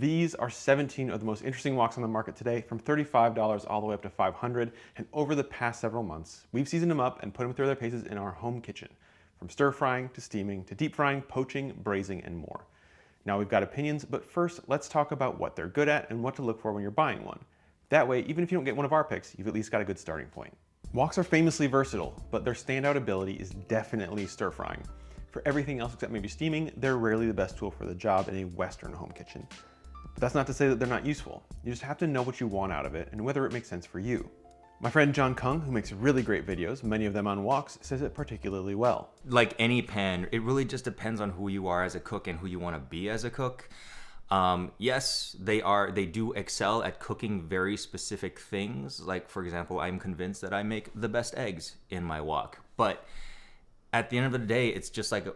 These are 17 of the most interesting woks on the market today, from $35 all the way up to $500, and over the past several months, we've seasoned them up and put them through their paces in our home kitchen, from stir frying to steaming to deep frying, poaching, braising, and more. Now we've got opinions, but first let's talk about what they're good at and what to look for when you're buying one. That way, even if you don't get one of our picks, you've at least got a good starting point. Woks are famously versatile, but their standout ability is definitely stir frying. For everything else except maybe steaming, they're rarely the best tool for the job in a Western home kitchen. But that's not to say that they're not useful. You just have to know what you want out of it and whether it makes sense for you. My friend John Kung, who makes really great videos, many of them on woks, says it particularly well. Like any pan, it really just depends on who you are as a cook and who you want to be as a cook. Yes, they do excel at cooking very specific things. Like, for example, I'm convinced that I make the best eggs in my wok. But at the end of the day, it's just like,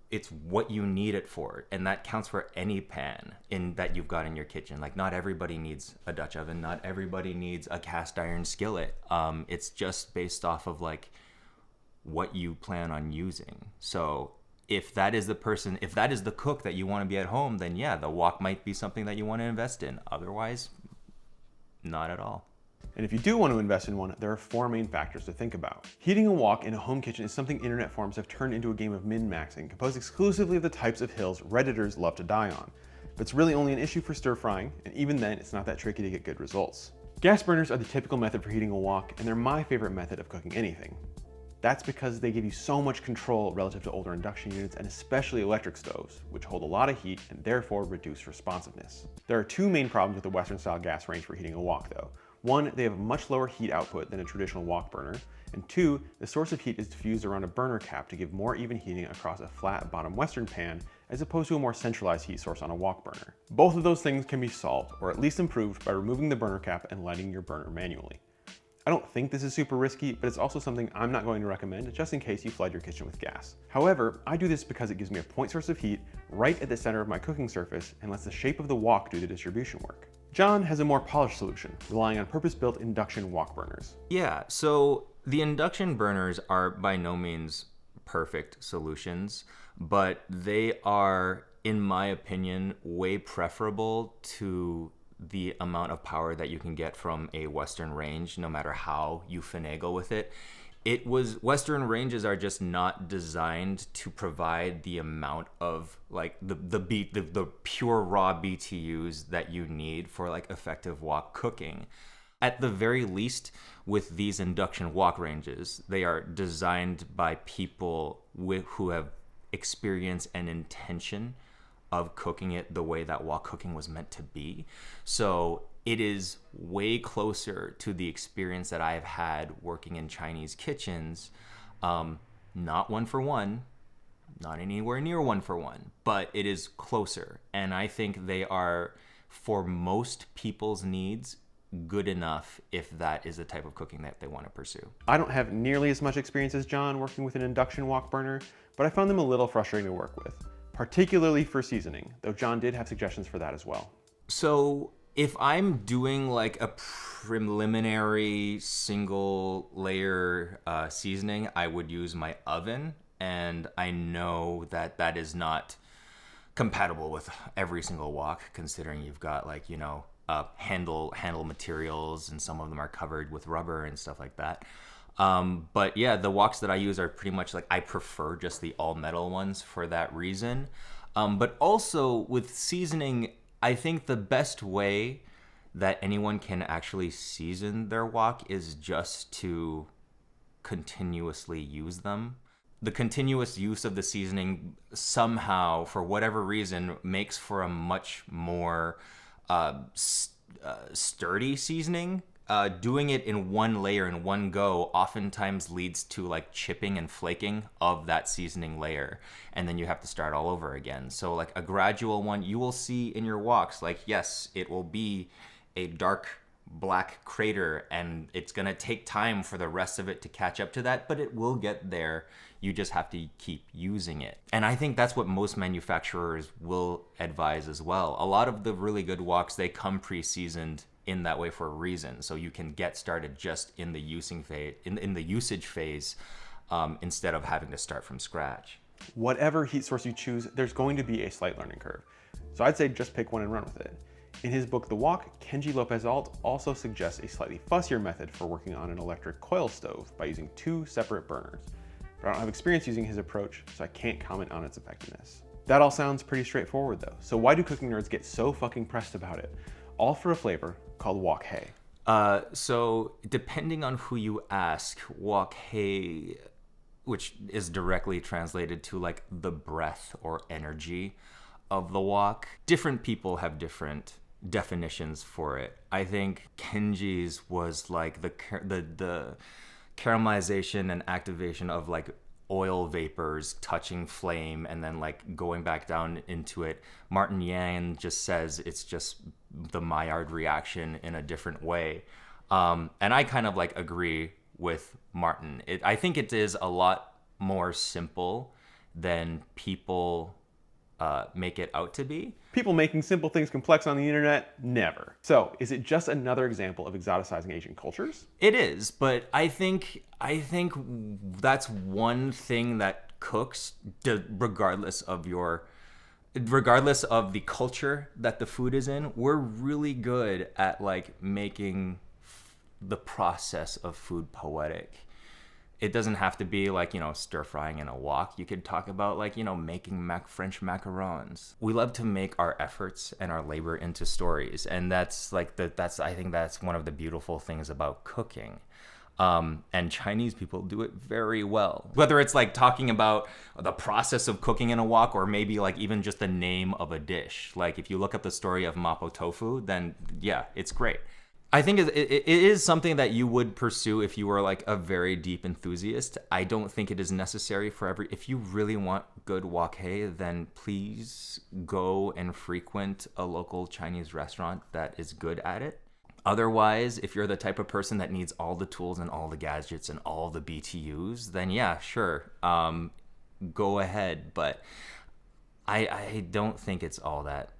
it's what you need it for. And that counts for any pan that you've got in your kitchen. Like, not everybody needs a Dutch oven. Not everybody needs a cast iron skillet. It's just based off of like what you plan on using. So if that is the cook that you want to be at home, then yeah, the wok might be something that you want to invest in. Otherwise, not at all. And if you do want to invest in one, there are 4 main factors to think about. Heating a wok in a home kitchen is something internet forums have turned into a game of min-maxing, composed exclusively of the types of hills Redditors love to die on. But it's really only an issue for stir frying, and even then, it's not that tricky to get good results. Gas burners are the typical method for heating a wok, and they're my favorite method of cooking anything. That's because they give you so much control relative to older induction units and especially electric stoves, which hold a lot of heat and therefore reduce responsiveness. There are 2 main problems with the Western style gas range for heating a wok though. 1, they have a much lower heat output than a traditional wok burner, and 2, the source of heat is diffused around a burner cap to give more even heating across a flat bottom Western pan as opposed to a more centralized heat source on a wok burner. Both of those things can be solved, or at least improved, by removing the burner cap and lighting your burner manually. I don't think this is super risky, but it's also something I'm not going to recommend just in case you flood your kitchen with gas. However, I do this because it gives me a point source of heat right at the center of my cooking surface and lets the shape of the wok do the distribution work. John has a more polished solution, relying on purpose-built induction wok burners. Yeah, so the induction burners are by no means perfect solutions, but they are, in my opinion, way preferable to the amount of power that you can get from a Western range, no matter how you finagle with it. Western ranges are just not designed to provide the amount of like the pure raw BTUs that you need for like effective wok cooking. At the very least, with these induction wok ranges, they are designed by people who have experience and intention of cooking it the way that wok cooking was meant to be. So it is way closer to the experience that I've had working in Chinese kitchens. Not 1 for 1, not anywhere near 1 for 1, but it is closer. And I think they are, for most people's needs, good enough if that is the type of cooking that they want to pursue. I don't have nearly as much experience as John working with an induction wok burner, but I found them a little frustrating to work with, particularly for seasoning, though John did have suggestions for that as well. So if I'm doing like a preliminary single layer seasoning, I would use my oven, and I know that that is not compatible with every single wok, considering you've got like, you know, handle materials, and some of them are covered with rubber and stuff like that. But yeah, the woks that I use are pretty much like, I prefer just the all metal ones for that reason. But also with seasoning, I think the best way that anyone can actually season their wok is just to continuously use them. The continuous use of the seasoning somehow, for whatever reason, makes for a much more sturdy seasoning. Doing it in one layer in one go oftentimes leads to like chipping and flaking of that seasoning layer, and then you have to start all over again. So like a gradual one, you will see in your woks, like, yes, it will be a dark black crater, and it's gonna take time for the rest of it to catch up to that, but it will get there. You just have to keep using it. And I think that's what most manufacturers will advise as well. A lot of the really good woks, they come pre-seasoned in that way for a reason, so you can get started just in the usage phase instead of having to start from scratch. Whatever heat source you choose, there's going to be a slight learning curve. So I'd say just pick one and run with it. In his book The Wok, Kenji Lopez-Alt also suggests a slightly fussier method for working on an electric coil stove by using 2 separate burners. But I don't have experience using his approach, so I can't comment on its effectiveness. That all sounds pretty straightforward though, so why do cooking nerds get so fucking pressed about it? All for a flavor called wok hei. So depending on who you ask, wok hei, which is directly translated to like the breath or energy of the wok, different people have different definitions for it. I think Kenji's was like the caramelization and activation of like oil vapors touching flame and then like going back down into it. Martin Yan just says it's just the Maillard reaction in a different way. And I kind of like agree with Martin. I think it is a lot more simple than people make it out to be. People making simple things complex on the internet? Never. So, is it just another example of exoticizing Asian cultures? It is, but I think that's one thing that cooks, regardless of the culture that the food is in. We're really good at like making the process of food poetic. It doesn't have to be like, stir frying in a wok. You could talk about like, making French macarons. We love to make our efforts and our labor into stories. And that's like, I think that's one of the beautiful things about cooking. And Chinese people do it very well. Whether it's like talking about the process of cooking in a wok or maybe like even just the name of a dish. Like if you look up the story of mapo tofu, then yeah, it's great. I think it is something that you would pursue if you were like a very deep enthusiast. I don't think it is necessary for if you really want good wok hei, then please go and frequent a local Chinese restaurant that is good at it. Otherwise, if you're the type of person that needs all the tools and all the gadgets and all the BTUs, then yeah, sure, go ahead. But I don't think it's all that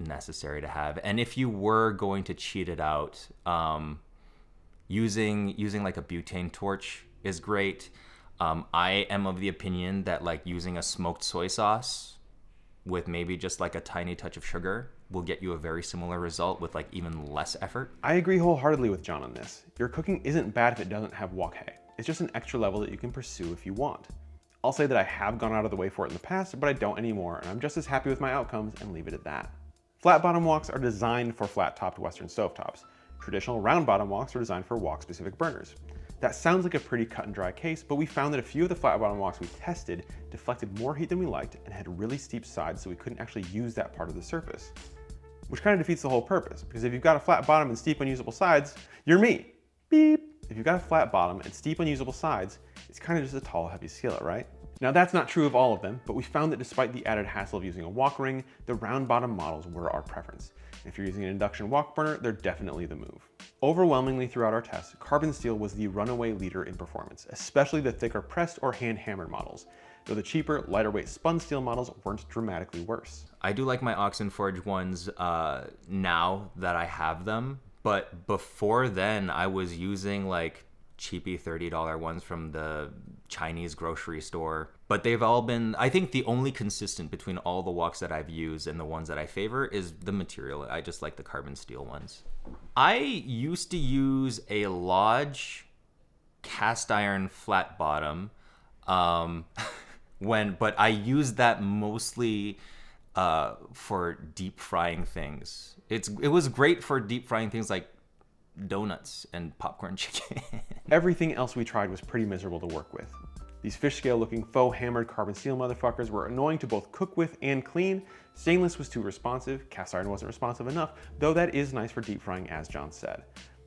necessary to have. And if you were going to cheat it out, using like a butane torch is great. I am of the opinion that like using a smoked soy sauce with maybe just like a tiny touch of sugar will get you a very similar result with like even less effort. I agree wholeheartedly with John on this. Your cooking isn't bad if it doesn't have wok hei. It's just an extra level that you can pursue if you want. I'll say that I have gone out of the way for it in the past, but I don't anymore, and I'm just as happy with my outcomes and leave it at that. Flat bottom woks are designed for flat-topped Western stovetops. Traditional round bottom woks are designed for wok-specific burners. That sounds like a pretty cut and dry case, but we found that a few of the flat bottom woks we tested deflected more heat than we liked and had really steep sides, so we couldn't actually use that part of the surface. Which kind of defeats the whole purpose, because if you've got a flat bottom and steep unusable sides, you're me. Beep. If you've got a flat bottom and steep unusable sides, it's kind of just a tall, heavy skillet, right? Now that's not true of all of them, but we found that despite the added hassle of using a wok ring, the round bottom models were our preference. If you're using an induction wok burner, they're definitely the move. Overwhelmingly throughout our tests, carbon steel was the runaway leader in performance, especially the thicker pressed or hand hammered models, though the cheaper, lighter weight spun steel models weren't dramatically worse. I do like my OxenForge ones now that I have them, but before then I was using like cheapy $30 ones from the Chinese grocery store. But they've all been, I think the only consistent between all the woks that I've used and the ones that I favor is the material. I just like the carbon steel ones. I used to use a Lodge cast iron flat bottom but I used that mostly for deep frying things. It was great for deep frying things like donuts and popcorn chicken. Everything else we tried was pretty miserable to work with. These fish scale looking faux hammered carbon steel motherfuckers were annoying to both cook with and clean. Stainless was too responsive, cast iron wasn't responsive enough, though that is nice for deep frying as John said.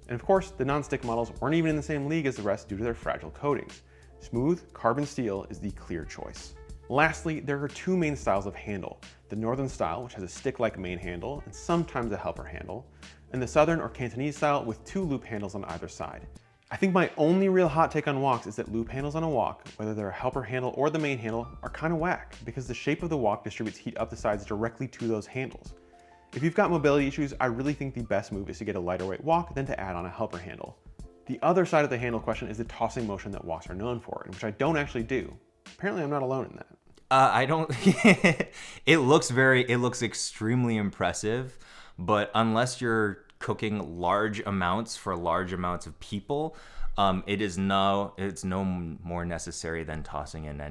And of course, the non-stick models weren't even in the same league as the rest due to their fragile coatings. Smooth carbon steel is the clear choice. Lastly, there are two main styles of handle. The northern style, which has a stick-like main handle and sometimes a helper handle, and the southern or Cantonese style with two loop handles on either side. I think my only real hot take on woks is that loop handles on a wok, whether they're a helper handle or the main handle, are kind of whack because the shape of the wok distributes heat up the sides directly to those handles. If you've got mobility issues, I really think the best move is to get a lighter weight wok than to add on a helper handle. The other side of the handle question is the tossing motion that woks are known for, and which I don't actually do. Apparently I'm not alone in that. I don't, it looks extremely impressive, But unless you're cooking large amounts for large amounts of people, it's no more necessary than tossing in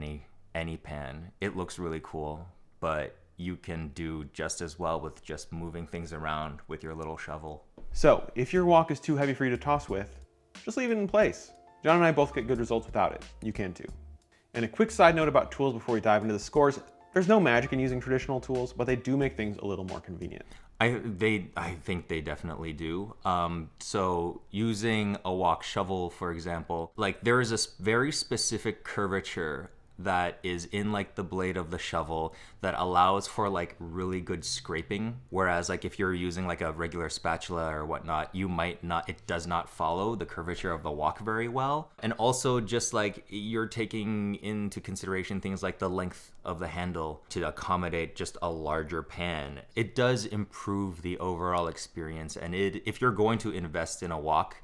any pan. It looks really cool, but you can do just as well with just moving things around with your little shovel. So if your wok is too heavy for you to toss with, just leave it in place. John and I both get good results without it. You can too. And a quick side note about tools before we dive into the scores. There's no magic in using traditional tools, but they do make things a little more convenient. I think they definitely do. So using a wok shovel, for example, like there is a very specific curvature that is in like the blade of the shovel that allows for like really good scraping, whereas like if you're using like a regular spatula or whatnot, you might not, it does not follow the curvature of the wok very well. And also just like you're taking into consideration things like the length of the handle to accommodate just a larger pan. It does improve the overall experience, and if you're going to invest in a wok,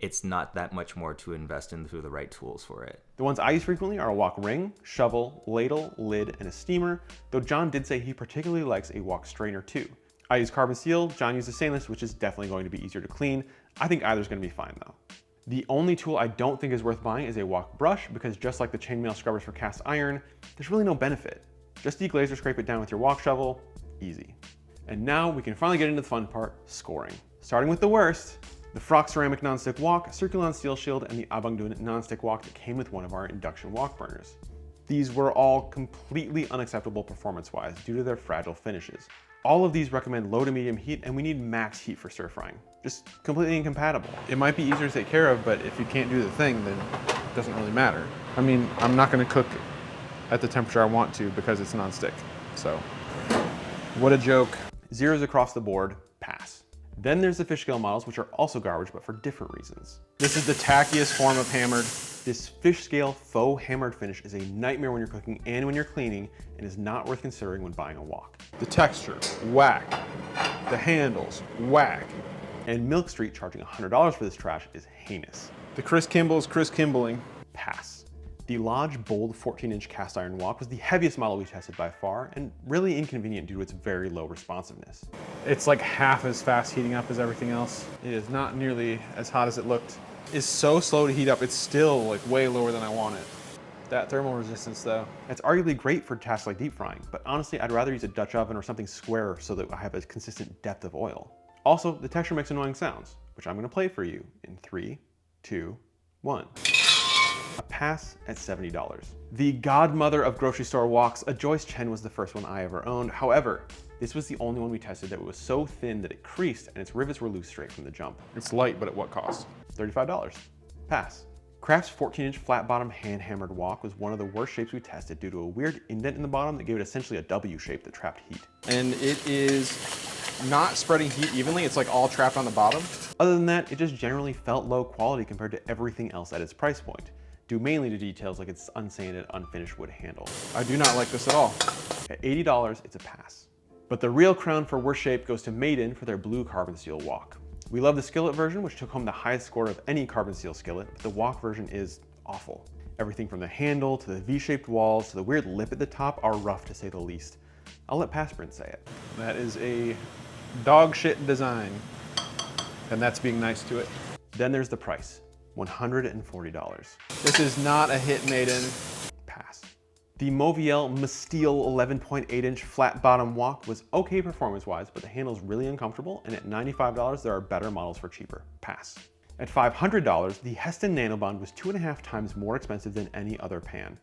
it's not that much more to invest in through the right tools for it. The ones I use frequently are a wok ring, shovel, ladle, lid, and a steamer, though John did say he particularly likes a wok strainer too. I use carbon steel, John uses stainless, which is definitely going to be easier to clean. I think either's going to be fine though. The only tool I don't think is worth buying is a wok brush, because just like the chainmail scrubbers for cast iron, there's really no benefit. Just deglaze or scrape it down with your wok shovel, easy. And now we can finally get into the fun part, scoring. Starting with the worst, the Frock ceramic nonstick wok, Circulon steel shield, and the Abangdun nonstick wok that came with one of our induction wok burners. These were all completely unacceptable performance-wise due to their fragile finishes. All of these recommend low to medium heat, and we need max heat for stir frying. Just completely incompatible. It might be easier to take care of, but if you can't do the thing, then it doesn't really matter. I mean, I'm not gonna cook at the temperature I want to because it's nonstick, so. What a joke. Zeros across the board, pass. Then there's the fish scale models, which are also garbage, but for different reasons. This is the tackiest form of hammered. This fish scale faux hammered finish is a nightmare when you're cooking and when you're cleaning, and is not worth considering when buying a wok. The texture, whack. The handles, whack. And Milk Street charging $100 for this trash is heinous. The Chris Kimball's Chris Kimbling, pass. The Lodge Bold 14-inch cast iron wok was the heaviest model we tested by far, and really inconvenient due to its very low responsiveness. It's like half as fast heating up as everything else. It is not nearly as hot as it looked. It's so slow to heat up, it's still like way lower than I want it. That thermal resistance though. It's arguably great for tasks like deep frying, but honestly I'd rather use a Dutch oven or something square so that I have a consistent depth of oil. Also, the texture makes annoying sounds, which I'm gonna play for you in 3, 2, 1. A pass at $70. The godmother of grocery store woks, a Joyce Chen was the first one I ever owned. However, this was the only one we tested that was so thin that it creased and its rivets were loose straight from the jump. It's light, but at what cost? $35. Pass. Kraft's 14-inch flat bottom hand hammered wok was one of the worst shapes we tested due to a weird indent in the bottom that gave it essentially a W shape that trapped heat. And it is not spreading heat evenly, it's like all trapped on the bottom. Other than that, it just generally felt low quality compared to everything else at its price point, due mainly to details like its unsanded, unfinished wood handle. I do not like this at all. At $80, it's a pass. But the real crown for worst shape goes to Maiden for their blue carbon steel wok. We love the skillet version, which took home the highest score of any carbon steel skillet, but the wok version is awful. Everything from the handle to the V-shaped walls to the weird lip at the top are rough to say the least. I'll let Passprin say it. That is a dog shit design, and that's being nice to it. Then there's the price. $140. This is not a hit, Maiden. Pass. The Moviel Masteel 11.8-inch flat bottom wok was okay performance-wise, but the handle's really uncomfortable, and at $95, there are better models for cheaper. Pass. At $500, the Heston Nanobond was 2.5 times more expensive than any other pan.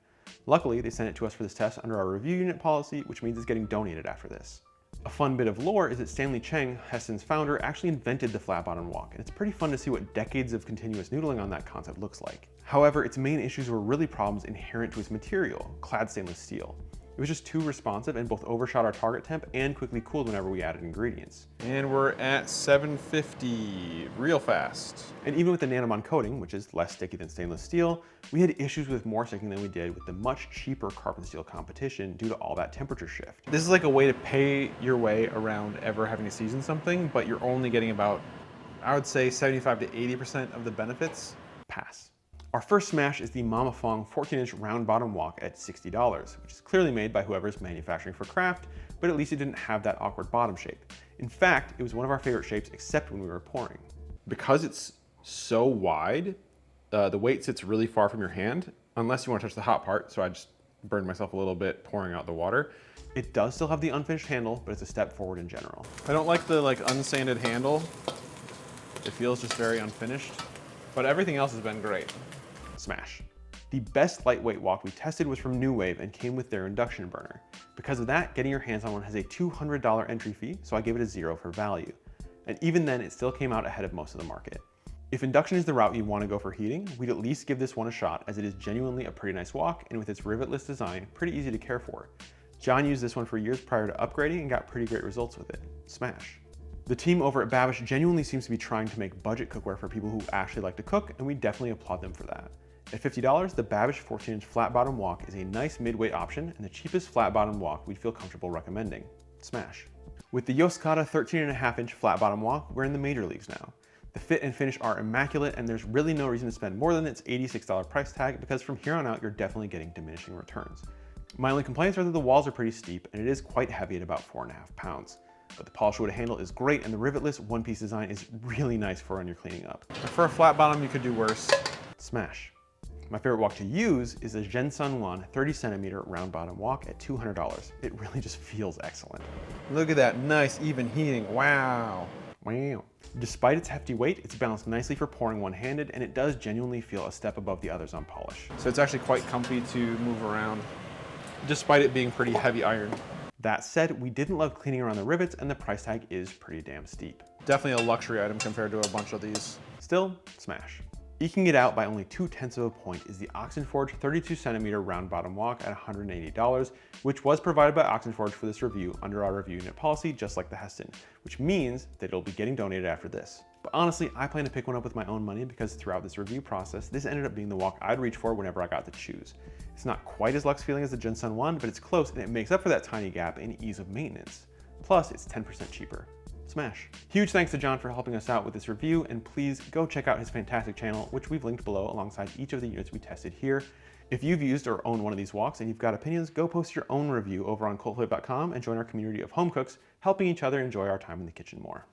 Luckily, they sent it to us for this test under our review unit policy, which means it's getting donated after this. A fun bit of lore is that Stanley Cheng, Heston's founder, actually invented the flat bottom wok, and it's pretty fun to see what decades of continuous noodling on that concept looks like. However, its main issues were really problems inherent to its material, clad stainless steel. It was just too responsive and both overshot our target temp and quickly cooled whenever we added ingredients. And we're at 750, real fast. And even with the Nanobond coating, which is less sticky than stainless steel, we had issues with more sticking than we did with the much cheaper carbon steel competition due to all that temperature shift. This is like a way to pay your way around ever having to season something, but you're only getting about, I would say 75 to 80% of the benefits. Pass. Our first smash is the Mama Fong 14-inch round bottom wok at $60, which is clearly made by whoever's manufacturing for Kraft, but at least it didn't have that awkward bottom shape. In fact, it was one of our favorite shapes except when we were pouring. Because it's so wide, the weight sits really far from your hand, unless you want to touch the hot part, so I just burned myself a little bit pouring out the water. It does still have the unfinished handle, but it's a step forward in general. I don't like the unsanded handle. It feels just very unfinished, but everything else has been great. Smash. The best lightweight wok we tested was from New Wave and came with their induction burner. Because of that, getting your hands on one has a $200 entry fee, so I gave it a 0 for value. And even then, it still came out ahead of most of the market. If induction is the route you want to go for heating, we'd at least give this one a shot, as it is genuinely a pretty nice wok, and with its rivetless design, pretty easy to care for. John used this one for years prior to upgrading and got pretty great results with it. Smash. The team over at Babish genuinely seems to be trying to make budget cookware for people who actually like to cook, and we definitely applaud them for that. At $50, the Babish 14-inch flat bottom wok is a nice mid-weight option and the cheapest flat bottom wok we'd feel comfortable recommending. Smash. With the Yosukata 13.5-inch flat bottom wok, we're in the major leagues now. The fit and finish are immaculate, and there's really no reason to spend more than its $86 price tag, because from here on out you're definitely getting diminishing returns. My only complaints are that the walls are pretty steep and it is quite heavy at about 4.5 pounds. But the polished wood handle is great, and the rivetless one-piece design is really nice for when you're cleaning up. For a flat bottom, you could do worse. Smash. My favorite wok to use is the Gensun One 30cm round bottom wok at $200. It really just feels excellent. Look at that nice even heating, wow. Wow. Despite its hefty weight, it's balanced nicely for pouring one-handed, and it does genuinely feel a step above the others on polish. So it's actually quite comfy to move around, despite it being pretty heavy iron. That said, we didn't love cleaning around the rivets, and the price tag is pretty damn steep. Definitely a luxury item compared to a bunch of these. Still, smash. Eking it out by only 0.2 of a point is the OxenForge 32cm round bottom wok at $180, which was provided by OxenForge for this review under our review unit policy, just like the Heston, which means that it'll be getting donated after this. But honestly, I plan to pick one up with my own money, because throughout this review process, this ended up being the wok I'd reach for whenever I got to choose. It's not quite as luxe feeling as the Gensun One, but it's close, and it makes up for that tiny gap in ease of maintenance. Plus, it's 10% cheaper. Smash. Huge thanks to John for helping us out with this review, and please go check out his fantastic channel, which we've linked below alongside each of the units we tested here. If you've used or own one of these woks and you've got opinions, go post your own review over on cultflip.com and join our community of home cooks, helping each other enjoy our time in the kitchen more.